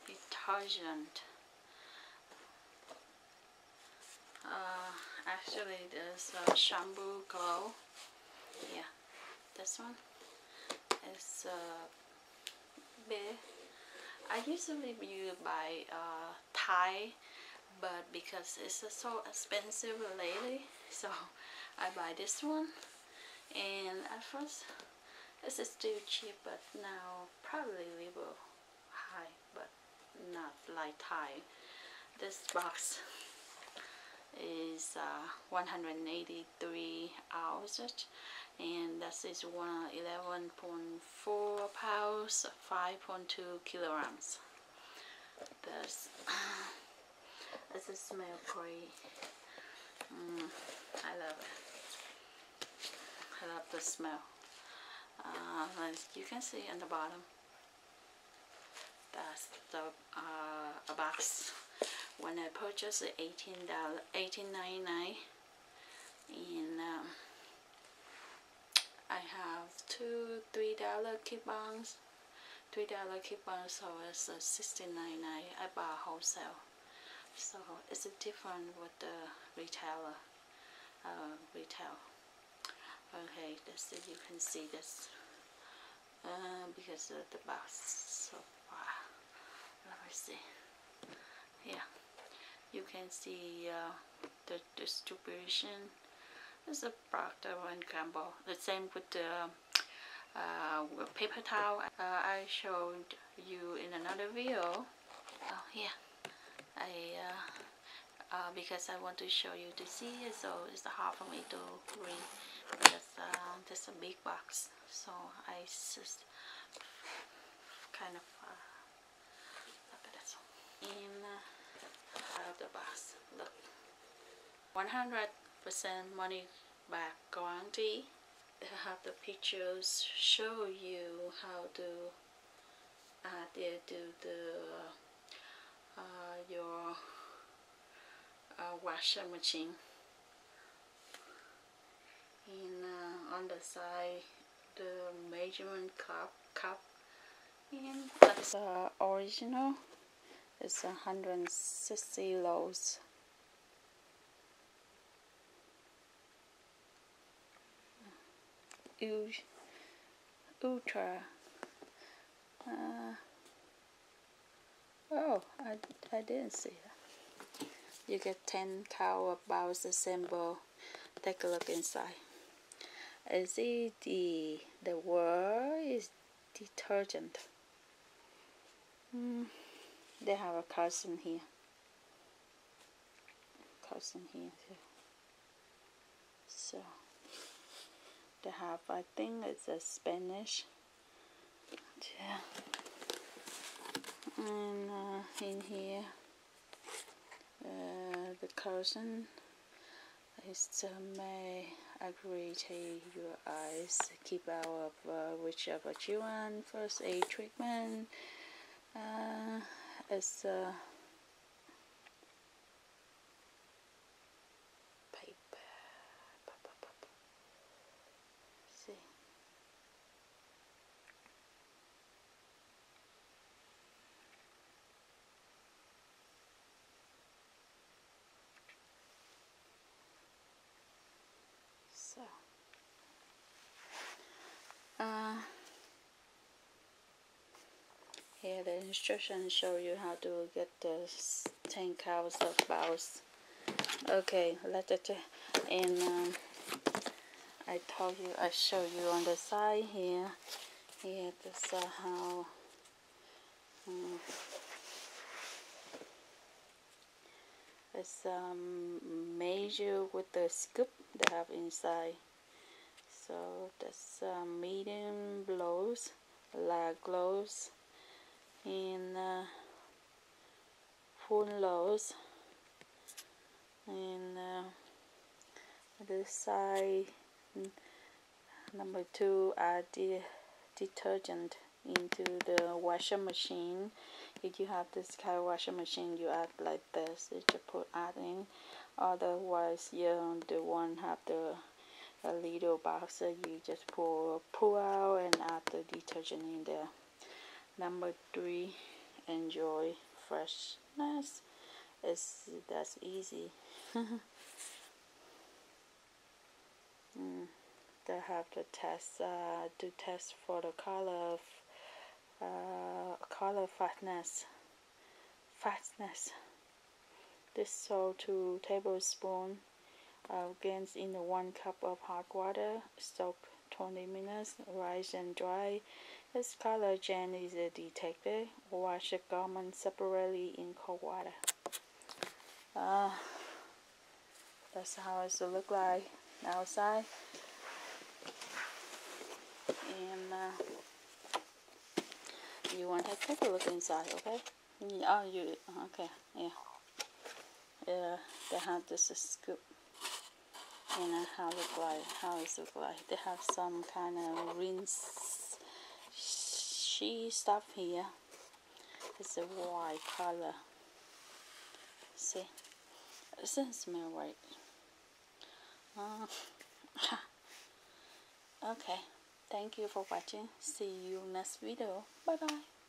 detergent. Actually there's a shampoo glow. Yeah, this one is big. I usually buy Thai, but because it's so expensive lately, so I buy this one. And at first this is still cheap, but now probably a little high, but not like Thai. This box is 183 ounces, and that is 11.4 pounds, 5.2 kilograms. This smell great. I love it. I love the smell. As you can see on the bottom, that's the a box. When I purchased it, $18.99, and I have $3 coupons. $3 coupons, so it's $16.99. I bought wholesale, so it's different with the retailer. Retail. Okay, this you can see this because of the box so far. Let me see. Yeah, you can see the distribution. This is a Procter & Gamble. The same with the paper towel. I showed you in another video. Oh yeah, because I want to show you to see it, so it's hard for me to read because there's a big box, so I just kind of look at this one. And out of the box, look, 100% money back guarantee. They have the pictures show you how to add it to the your washing machine. And on the side, the measurement cup, and that's original. It's 160 loaves. Ultra. Oh, I didn't see that. You get 10 cow about assemble. Take a look inside. Is it the word is detergent? They have a cousin here. Too. So they have, I think it's a Spanish. Yeah. And in here, the cousin is may agree to your eyes, keep out of whichever you want. First aid treatment. It's paper. See. So. Here the instructions show you how to get the 10 cows of bowls. Okay, and I told you, I show you on the side here. Here, this is how it's measure with the scoop they have inside. So that's medium blows, light glows, and full lows. And this side, number 2, add the detergent into the washing machine. If you have this kind of washing machine, you add like this. You just add in. Otherwise, you the one have the a little box that you just pull out and add the detergent in there. Number 3 enjoy freshness. That's easy. They have to test for the color fatness. This soak 2 tablespoons against in 1 cup of hot water. Soak 20 minutes. Rinse and dry. This color change is detected. Wash the garment separately in cold water. That's how it look like outside. And you want to take a look inside, okay? Oh, you okay? Yeah. They have this scoop, and how it look like. They have some kind of rinse stuff here. It's a white color. See, it doesn't smell right. Okay. Thank you for watching. See you next video. Bye bye.